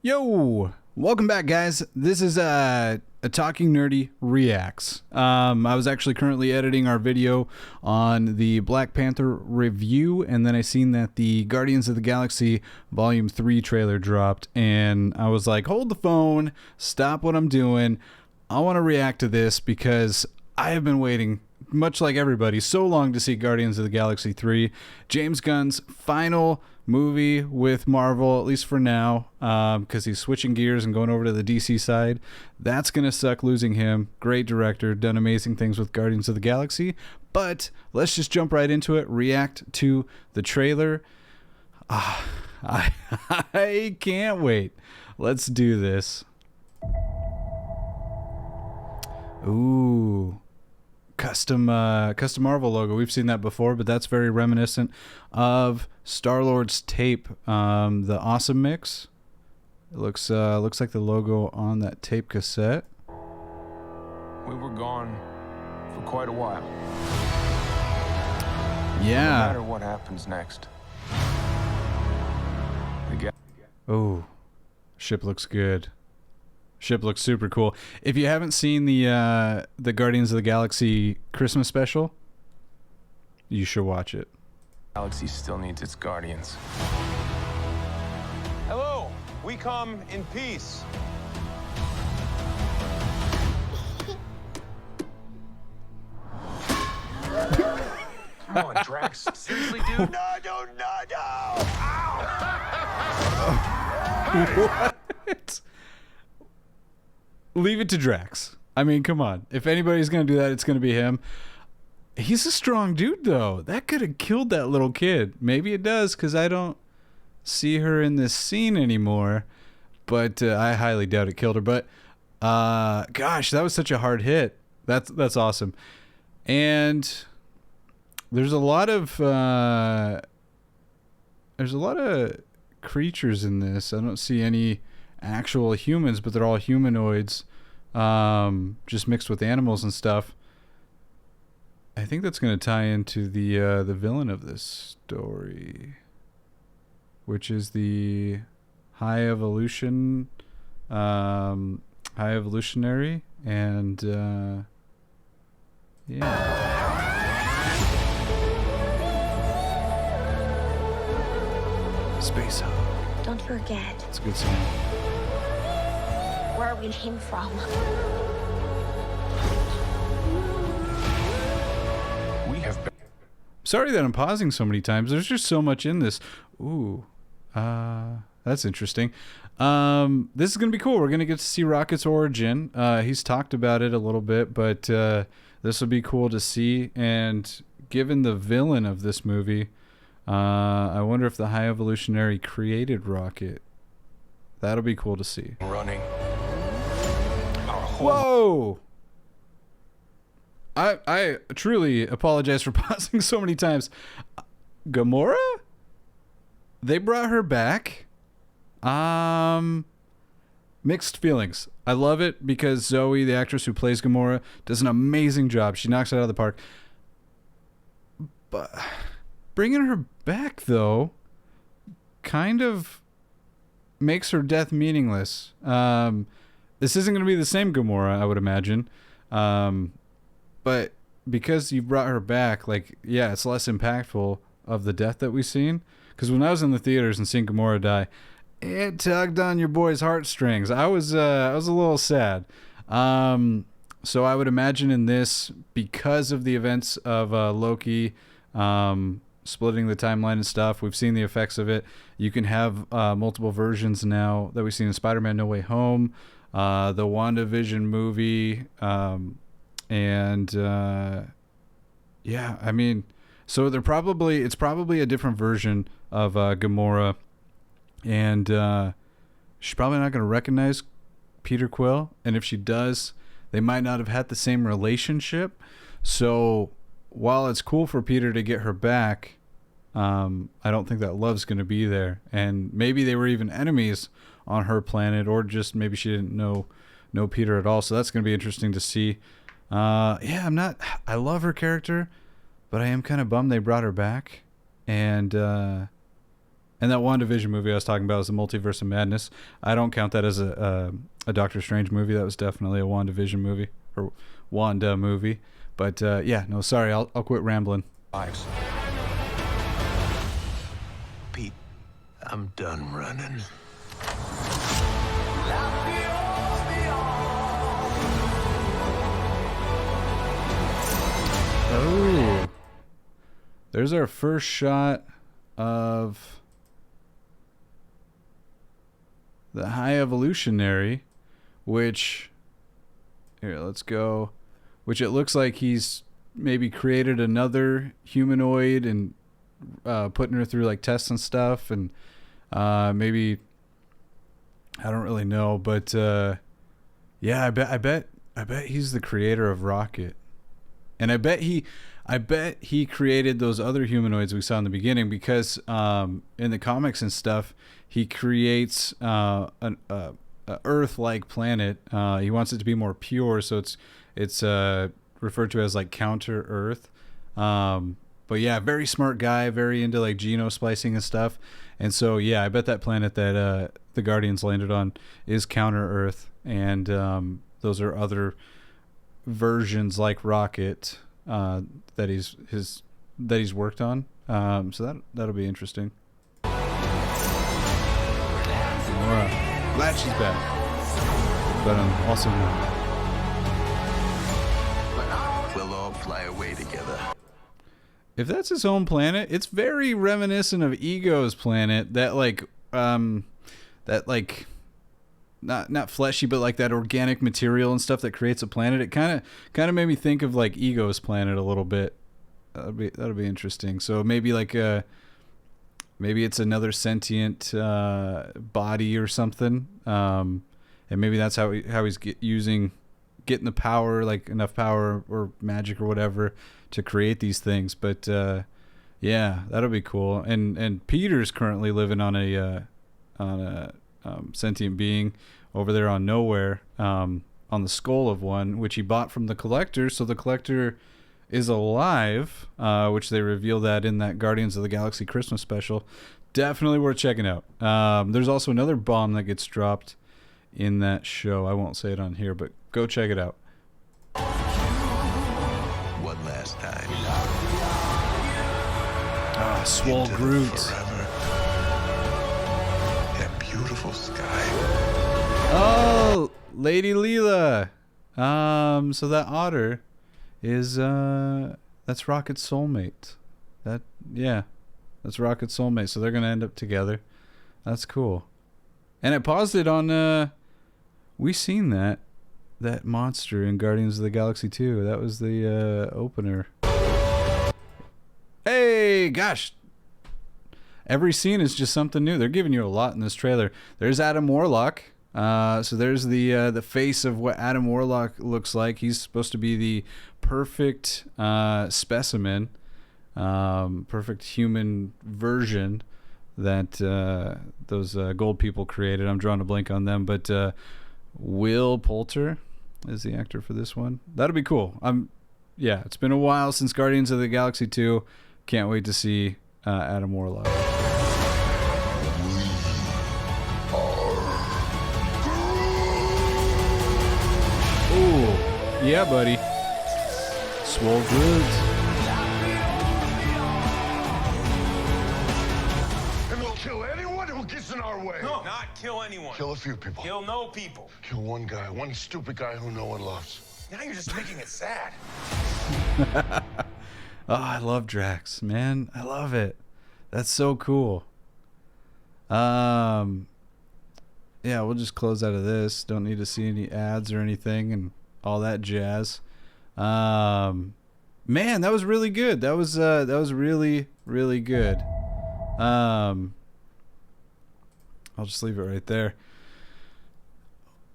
Yo, welcome back, guys. This is a Talking Nerdy Reacts. I was actually currently editing our video on the Black Panther review, and then I seen that the Guardians of the Galaxy Volume 3 trailer dropped, and I was like, hold the phone, stop what I'm doing. I want to react to this because I have been waiting, much like everybody, so long to see Guardians of the Galaxy 3. James Gunn's final movie with Marvel, at least for now, because he's switching gears and going over to the DC side. That's going to suck losing him. Great director, done amazing things with Guardians of the Galaxy. But let's just jump right into it, react to the trailer. I can't wait. Let's do this. Ooh. Custom Marvel logo. We've seen that before, but that's very reminiscent of Star-Lord's tape, the Awesome Mix. It looks like the logo on that tape cassette. We were gone for quite a while. Yeah. No matter what happens next. Oh, ship looks good. Ship looks super cool. If you haven't seen the Guardians of the Galaxy Christmas special, you should watch it. Galaxy still needs its guardians. Hello, we come in peace. Come on, Drax. Seriously, dude? No! Ow! What? Leave it to Drax. I mean, come on. If anybody's going to do that, it's going to be him. He's a strong dude, though. That could have killed that little kid. Maybe it does, because I don't see her in this scene anymore. But I highly doubt it killed her. But, gosh, that was such a hard hit. That's awesome. And there's a lot of creatures in this. I don't see any actual humans, but they're all humanoids, just mixed with animals and stuff. I think that's going to tie into the villain of this story, which is the high evolutionary, and yeah. Space Hug. Don't forget. It's a good song. Where we came from. We have been. Sorry that I'm pausing so many times. There's just so much in this. Ooh, that's interesting. This is gonna be cool. We're gonna get to see Rocket's origin. He's talked about it a little bit, but this will be cool to see. And given the villain of this movie, I wonder if the High Evolutionary created Rocket. That'll be cool to see. Running. Whoa! I truly apologize for pausing so many times. Gamora? They brought her back. Mixed feelings. I love it because Zoe, the actress who plays Gamora, does an amazing job. She knocks it out of the park. But bringing her back, though, kind of makes her death meaningless. This isn't going to be the same Gamora, I would imagine. But because you brought her back, like, yeah, it's less impactful of the death that we've seen. Because when I was in the theaters and seeing Gamora die, it tugged on your boy's heartstrings. I was a little sad. So I would imagine in this, because of the events of Loki, splitting the timeline and stuff, we've seen the effects of it. You can have multiple versions now that we've seen in Spider-Man No Way Home, the WandaVision movie, and yeah, I mean, so it's probably a different version of Gamora, and she's probably not going to recognize Peter Quill, and if she does, they might not have had the same relationship. So while it's cool for Peter to get her back, I don't think that love's going to be there. And maybe they were even enemies on her planet, or just maybe she didn't know Peter at all. So that's going to be interesting to see. Yeah, I love her character, but I am kind of bummed they brought her back. And And that WandaVision movie I was talking about is the Multiverse of Madness. I don't count that as a Doctor Strange movie. That was definitely a WandaVision movie or Wanda movie. But yeah, no, sorry, I'll quit rambling. Lives. Pete, I'm done running. Oh, there's our first shot of the High Evolutionary, which, here, let's go, which it looks like he's maybe created another humanoid and putting her through like tests and stuff, and maybe, I don't really know, but yeah, I bet he's the creator of Rocket. And I bet he created those other humanoids we saw in the beginning, because in the comics and stuff, he creates an Earth-like planet. He wants it to be more pure, so it's referred to as like counter Earth. But yeah, very smart guy, very into like genosplicing and stuff. And so yeah, I bet that planet that the Guardians landed on is counter Earth, and those are other versions like Rocket that he's worked on. So that'll be interesting. Gamora, glad she's back, but also not. We'll all fly away together. If that's his home planet, it's very reminiscent of Ego's planet. That not fleshy, but like that organic material and stuff that creates a planet. It kind of made me think of like Ego's planet a little bit. That'll be interesting. So maybe like maybe it's another sentient body or something, and maybe that's how he's getting the power, like enough power or magic or whatever to create these things. But yeah, that'll be cool. And Peter's currently living on a sentient being over there on Nowhere, on the skull of one, which he bought from the Collector. So the Collector is alive, which they reveal that in that Guardians of the Galaxy Christmas special. Definitely worth checking out. There's also another bomb that gets dropped in that show. I won't say it on here, but go check it out. One last time. Ah, Swole Into the Groot. forever. That beautiful sky. Oh, Lady Leela. So that otter is that's Rocket's soulmate. That's Rocket's soulmate. So they're gonna end up together. That's cool. And I paused it on we seen that monster in Guardians of the Galaxy 2. That was the opener. Hey, gosh. Every scene is just something new. They're giving you a lot in this trailer. There's Adam Warlock. So there's the face of what Adam Warlock looks like. He's supposed to be the perfect specimen, perfect human version that those gold people created. I'm drawing a blank on them, but Will Poulter is the actor for this one. That'll be cool. Yeah, it's been a while since Guardians of the Galaxy 2. Can't wait to see Adam Warlock. Ooh, yeah, buddy. Swole Groot. And we'll kill anyone who gets in our way. No, not kill anyone. Kill a few people. Kill no people. Kill one guy, one stupid guy who no one loves. Now you're just making it sad. Oh, I love Drax, man. I love it. That's so cool. Yeah, we'll just close out of this. Don't need to see any ads or anything and all that jazz. Man, that was really good. That was really, really good. I'll just leave it right there.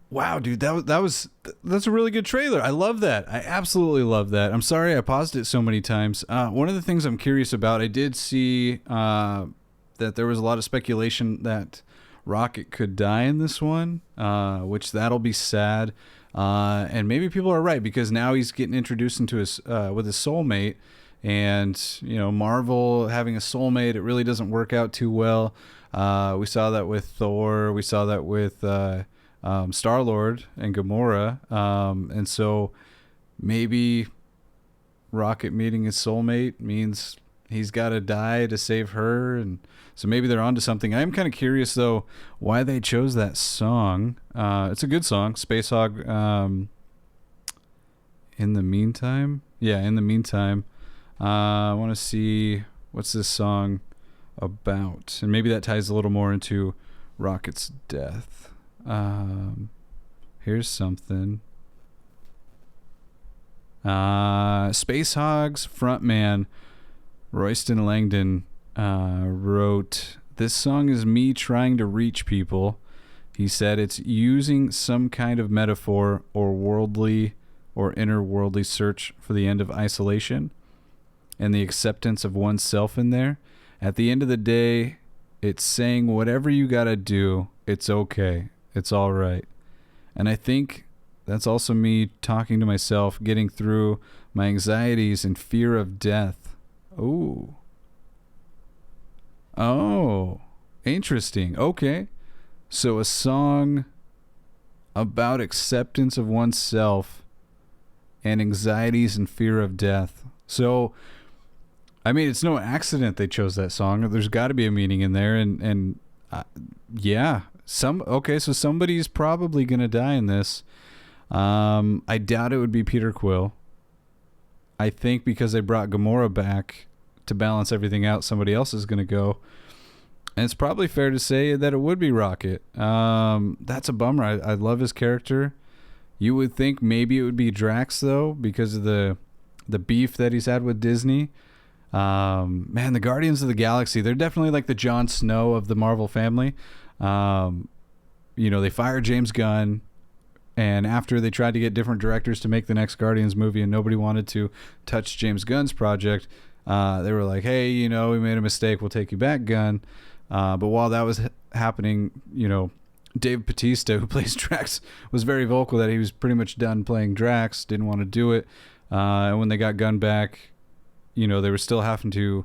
Wow, dude, that's a really good trailer. I love that. I absolutely love that. I'm sorry I paused it so many times. One of the things I'm curious about, I did see that there was a lot of speculation that Rocket could die in this one, which that'll be sad. And maybe people are right, because now he's getting introduced into his with his soulmate And, Marvel having a soulmate, it really doesn't work out too well. We saw that with Thor. We saw that with Star-Lord and Gamora. And so maybe Rocket meeting his soulmate means he's got to die to save her. And so maybe they're onto something. I am kind of curious, though, why they chose that song. It's a good song, Space Hog. In the Meantime. Yeah, In the Meantime. I want to see what's this song about. And maybe that ties a little more into Rocket's death. Here's something. Space Hog's frontman, Royston Langdon, wrote, "This song is me trying to reach people." He said it's using some kind of metaphor or worldly or inner-worldly search for the end of isolation and the acceptance of oneself in there. At the end of the day, it's saying whatever you gotta do, it's okay. It's all right. And I think that's also me talking to myself, getting through my anxieties and fear of death. Ooh. Oh, interesting. Okay. So a song about acceptance of oneself and anxieties and fear of death. So, I mean, it's no accident they chose that song. There's got to be a meaning in there. And yeah. So somebody's probably going to die in this. I doubt it would be Peter Quill. I think because they brought Gamora back to balance everything out, somebody else is going to go. And it's probably fair to say that it would be Rocket. That's a bummer. I love his character. You would think maybe it would be Drax, though, because of the beef that he's had with Disney. Man, the Guardians of the Galaxy, they're definitely like the Jon Snow of the Marvel family. They fired James Gunn, and after they tried to get different directors to make the next Guardians movie and nobody wanted to touch James Gunn's project, they were like, hey, we made a mistake, we'll take you back, Gunn. But while that was happening, Dave Bautista, who plays Drax, was very vocal that he was pretty much done playing Drax, didn't want to do it. And when they got Gunn back, they were still having to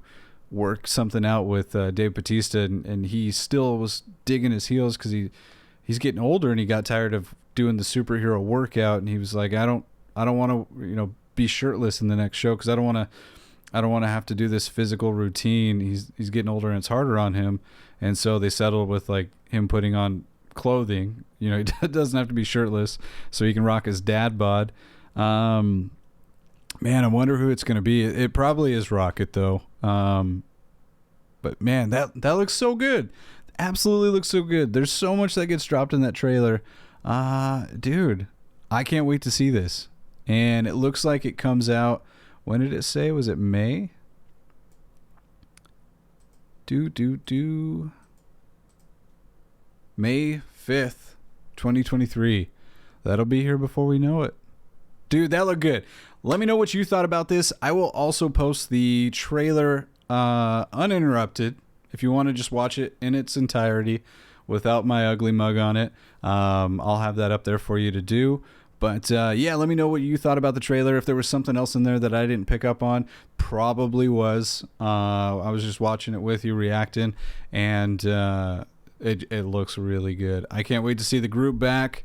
work something out with Dave Bautista, and he still was digging his heels because he's getting older and he got tired of doing the superhero workout, and he was like, I don't want to be shirtless in the next show because I don't want to have to do this physical routine. He's getting older and it's harder on him, and so they settled with like him putting on clothing. He doesn't have to be shirtless, so he can rock his dad bod. Man, I wonder who it's going to be. It probably is Rocket, though. But man, that looks so good. Absolutely looks so good. There's so much that gets dropped in that trailer. Dude, I can't wait to see this. And it looks like it comes out, when did it say? Was it May? May 5th, 2023. That'll be here before we know it. Dude, that looked good. Let me know what you thought about this. I will also post the trailer uninterrupted if you want to just watch it in its entirety without my ugly mug on it. I'll have that up there for you to do. But yeah, let me know what you thought about the trailer. If there was something else in there that I didn't pick up on, probably was. I was just watching it with you, reacting, and it looks really good. I can't wait to see the group back.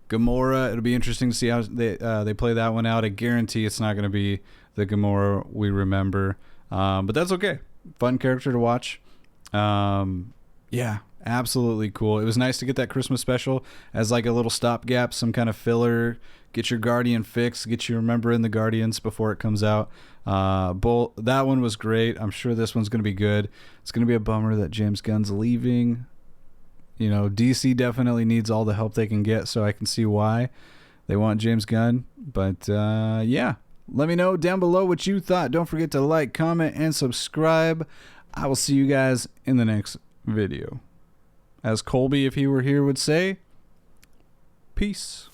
Gamora, it'll be interesting to see how they play that one out. I guarantee it's not going to be the Gamora we remember, but that's okay. Fun character to watch. Yeah, absolutely cool. It was nice to get that Christmas special as like a little stopgap, some kind of filler. Get your Guardian fix, get you remembering the Guardians before it comes out. That one was great. I'm sure this one's going to be good. It's going to be a bummer that James Gunn's leaving. DC definitely needs all the help they can get, so I can see why they want James Gunn. But yeah, let me know down below what you thought. Don't forget to like, comment, and subscribe. I will see you guys in the next video. As Colby, if he were here, would say, peace.